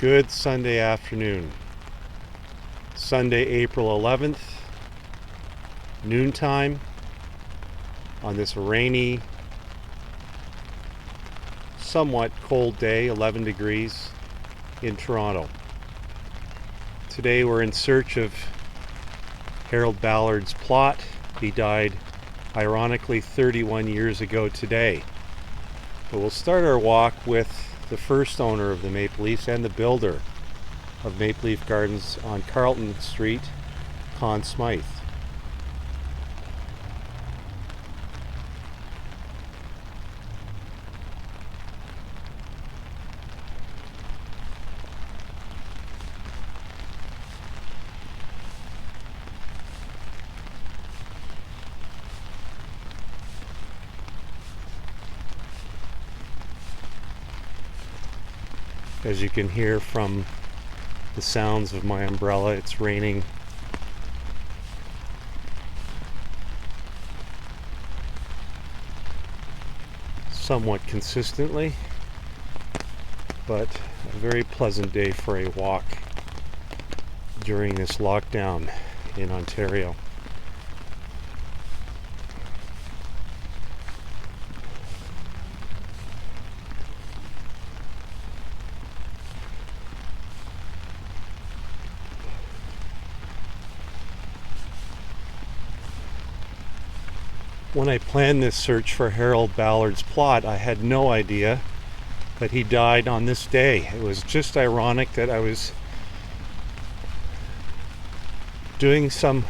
Good Sunday afternoon. Sunday, April 11th, noontime, on this rainy, somewhat cold day, 11 degrees in Toronto. Today we're in search of Harold Ballard's plot. He died, ironically, 31 years ago today. But we'll start our walk with the first owner of the Maple Leafs and the builder of Maple Leaf Gardens on Carlton Street, Conn Smythe. As you can hear from the sounds of my umbrella, it's raining. Somewhat consistently, but a very pleasant day for a walk during this lockdown in Ontario. When I planned this search for Harold Ballard's plot, I had no idea that he died on this day. It was just ironic that I was doing some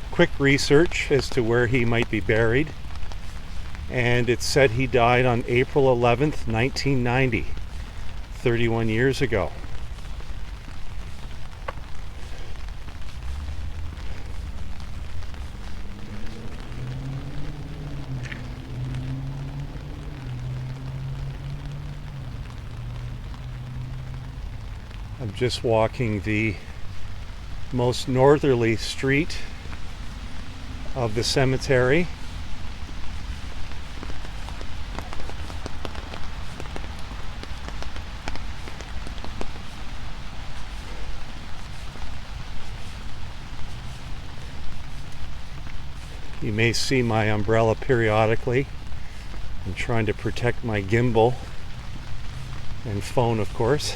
quick research as to where he might be buried, and it said he died on April 11th, 1990, 31 years ago. I'm just walking the most northerly street of the cemetery. You may see my umbrella periodically. I'm trying to protect my gimbal and phone, of course.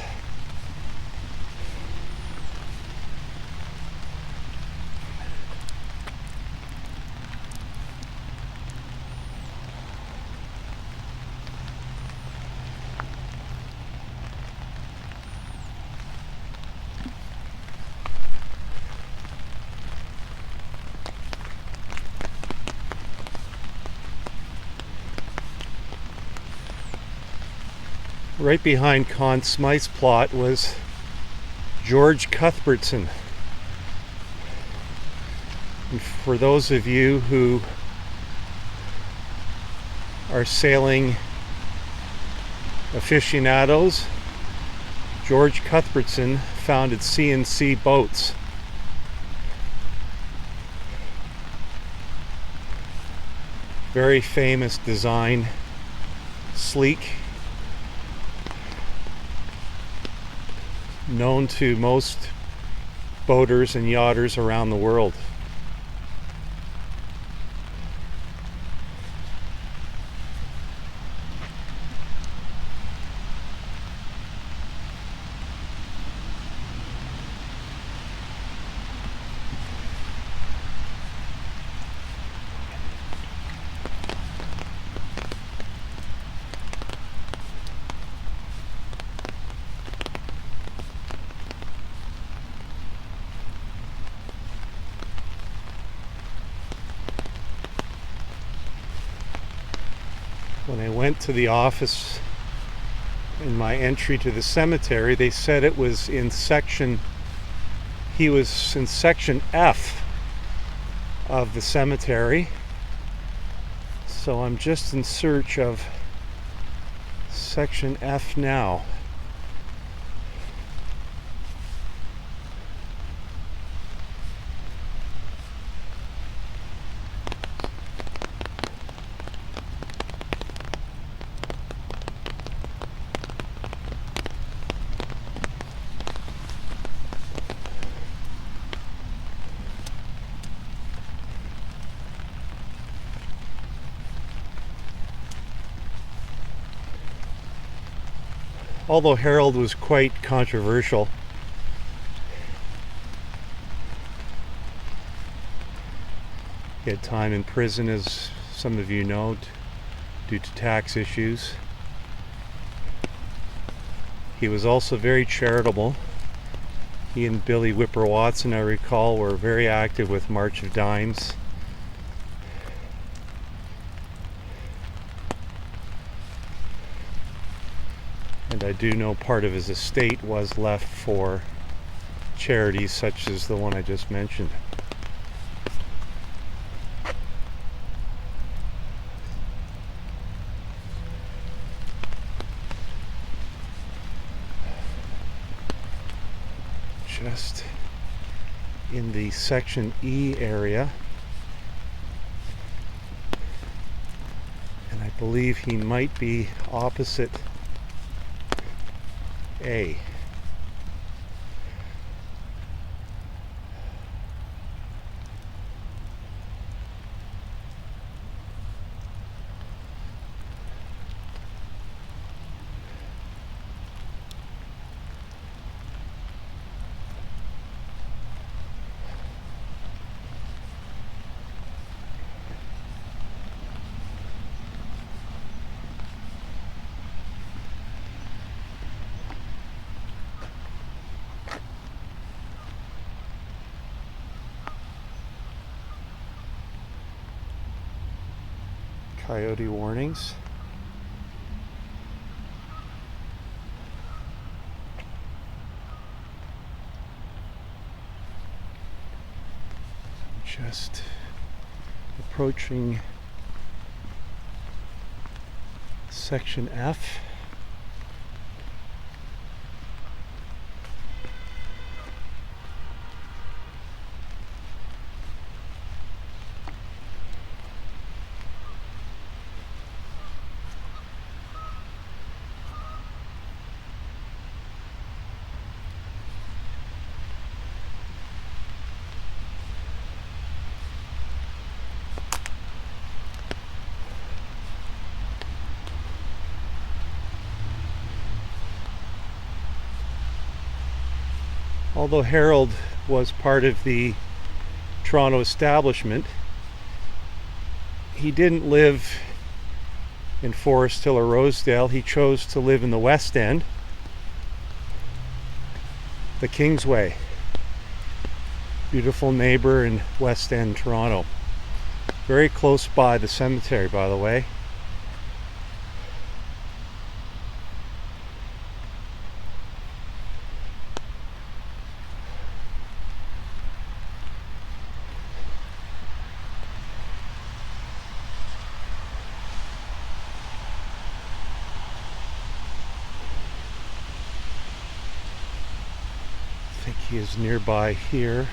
Right behind Conn Smythe's plot was George Cuthbertson. And for those of you who are sailing aficionados, George Cuthbertson founded C&C Boats. Very famous design, sleek, known to most boaters and yachters around the world. When I went to the office in my entry to the cemetery, they said it was in section, he was in section F of the cemetery. So I'm just in search of section F now. Although Harold was quite controversial, he had time in prison, as some of you know, due to tax issues. He was also very charitable. He and Billy Whipper Watson, I recall, were very active with March of Dimes. And I do know part of his estate was left for charities such as the one I just mentioned. Just in the section E area, and I believe he might be opposite A. Coyote warnings. Just approaching section F. Although Harold was part of the Toronto establishment, he didn't live in Forest Hill or Rosedale. He chose to live in the West End, the Kingsway. Beautiful neighbor in West End, Toronto. Very close by the cemetery, by the way. I think he is nearby here.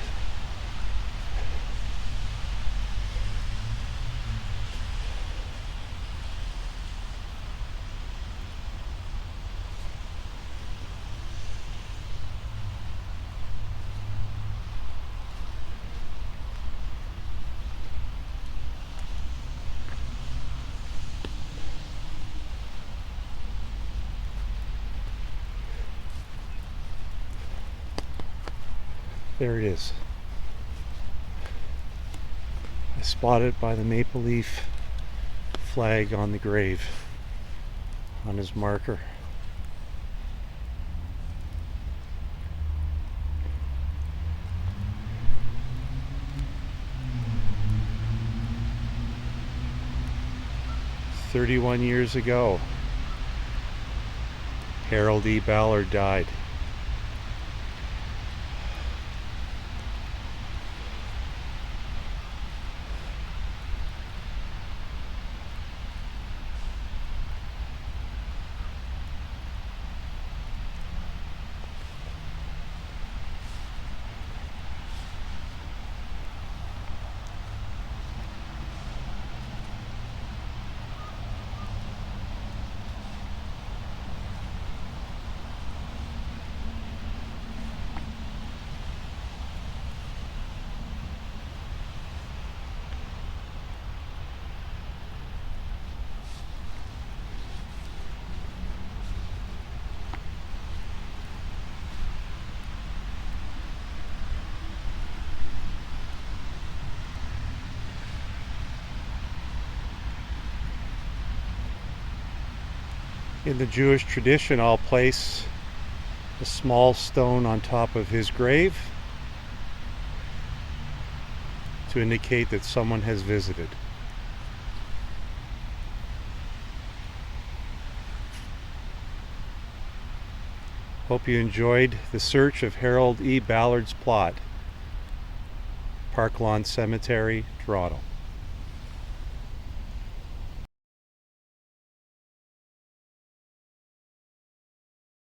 There it is. I spot it by the maple leaf flag on the grave, on his marker. "31 years ago, Harold E. Ballard died. In the Jewish tradition, I'll place a small stone on top of his grave to indicate that someone has visited. Hope you enjoyed the search of Harold E. Ballard's plot, Park Lawn Cemetery, Toronto.